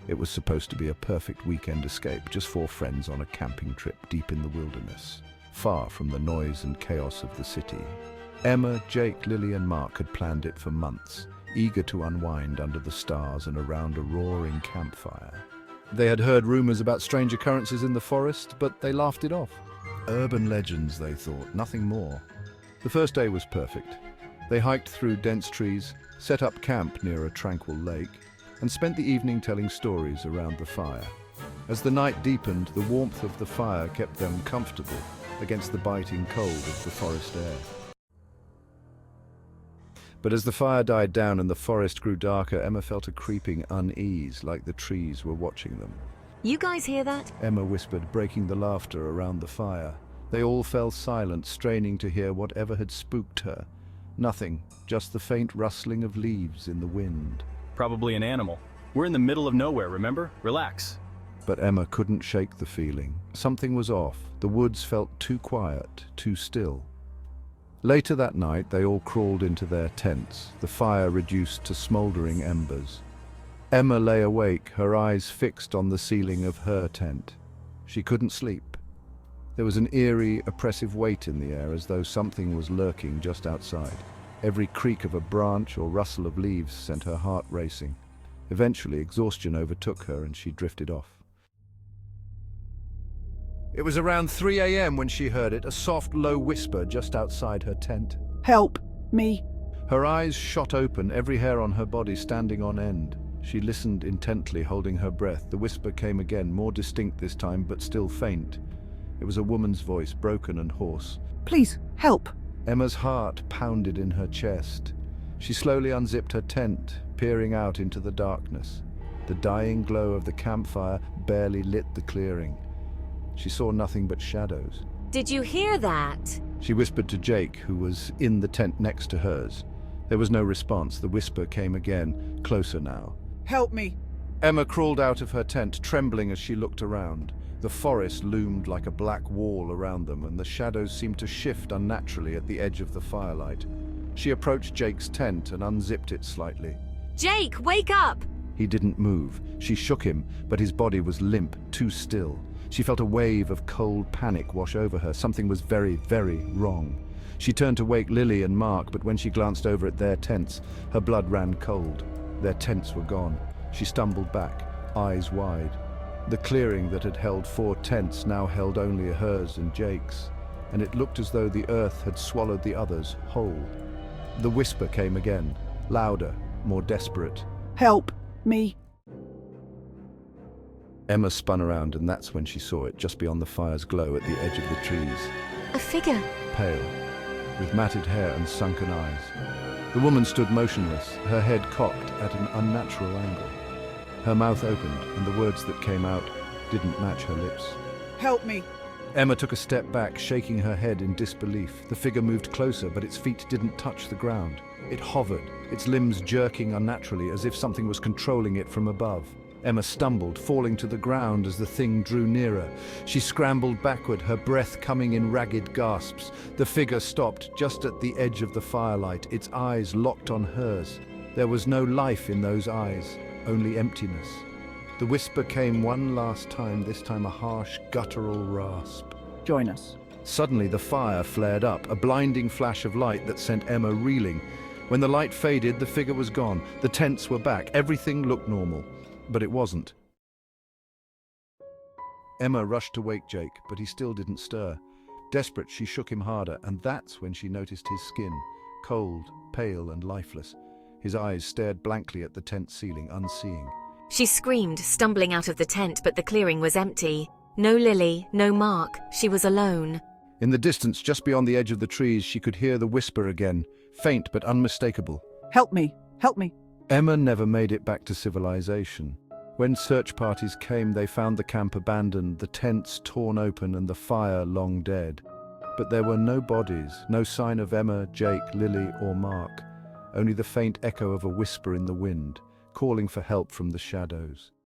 It was supposed to be a perfect weekend escape, just four friends on a camping trip deep in the wilderness, far from the noise and chaos of the city. Emma, Jake, Lily and Mark had planned it for months, eager to unwind under the stars and around a roaring campfire. They had heard rumors about strange occurrences in the forest, but they laughed it off. Urban legends, they thought, nothing more. The first day was perfect. They hiked through dense trees, set up camp near a tranquil lake, and spent the evening telling stories around the fire. As the night deepened, the warmth of the fire kept them comfortable against the biting cold of the forest air. But as the fire died down and the forest grew darker, Emma felt a creeping unease, like the trees were watching them. You guys hear that? Emma whispered, breaking the laughter around the fire. They all fell silent, straining to hear whatever had spooked her. Nothing, just the faint rustling of leaves in the wind. Probably an animal. We're in the middle of nowhere, remember? Relax. But Emma couldn't shake the feeling. Something was off. The woods felt too quiet, too still. Later that night, they all crawled into their tents, the fire reduced to smoldering embers. Emma lay awake, her eyes fixed on the ceiling of her tent. She couldn't sleep. There was an eerie, oppressive weight in the air, as though something was lurking just outside. Every creak of a branch or rustle of leaves sent her heart racing. Eventually, exhaustion overtook her and she drifted off. It was around 3 a.m. when she heard it, a soft, low whisper just outside her tent. Help me. Her eyes shot open, every hair on her body standing on end. She listened intently, holding her breath. The whisper came again, more distinct this time, but still faint. It was a woman's voice, broken and hoarse. Please, help. Emma's heart pounded in her chest. She slowly unzipped her tent, peering out into the darkness. The dying glow of the campfire barely lit the clearing. She saw nothing but shadows. Did you hear that? She whispered to Jake, who was in the tent next to hers. There was no response. The whisper came again, closer now. Help me. Emma crawled out of her tent, trembling as she looked around. The forest loomed like a black wall around them, and the shadows seemed to shift unnaturally at the edge of the firelight. She approached Jake's tent and unzipped it slightly. Jake, wake up! He didn't move. She shook him, but his body was limp, too still. She felt a wave of cold panic wash over her. Something was very, very wrong. She turned to wake Lily and Mark, but when she glanced over at their tents, her blood ran cold. Their tents were gone. She stumbled back, eyes wide. The clearing that had held 4 tents now held only hers and Jake's, and it looked as though the earth had swallowed the others whole. The whisper came again, louder, more desperate. Help me. Emma spun around, and that's when she saw it, just beyond the fire's glow at the edge of the trees. A figure. Pale, with matted hair and sunken eyes. The woman stood motionless, her head cocked at an unnatural angle. Her mouth opened, and the words that came out didn't match her lips. Help me. Emma took a step back, shaking her head in disbelief. The figure moved closer, but its feet didn't touch the ground. It hovered, its limbs jerking unnaturally, as if something was controlling it from above. Emma stumbled, falling to the ground as the thing drew nearer. She scrambled backward, her breath coming in ragged gasps. The figure stopped just at the edge of the firelight, its eyes locked on hers. There was no life in those eyes, only emptiness. The whisper came one last time, this time a harsh, guttural rasp. Join us. Suddenly the fire flared up, a blinding flash of light that sent Emma reeling. When the light faded, the figure was gone. The tents were back. Everything looked normal. But it wasn't. Emma rushed to wake Jake, but he still didn't stir. Desperate, she shook him harder, and that's when she noticed his skin, cold, pale and lifeless. His eyes stared blankly at the tent ceiling, unseeing. She screamed, stumbling out of the tent, but the clearing was empty. No Lily, no Mark. She was alone. In the distance, just beyond the edge of the trees, she could hear the whisper again, faint but unmistakable. Help me. Help me. Emma never made it back to civilization. When search parties came, they found the camp abandoned, the tents torn open and the fire long dead. But there were no bodies, no sign of Emma, Jake, Lily or Mark. Only the faint echo of a whisper in the wind, calling for help from the shadows.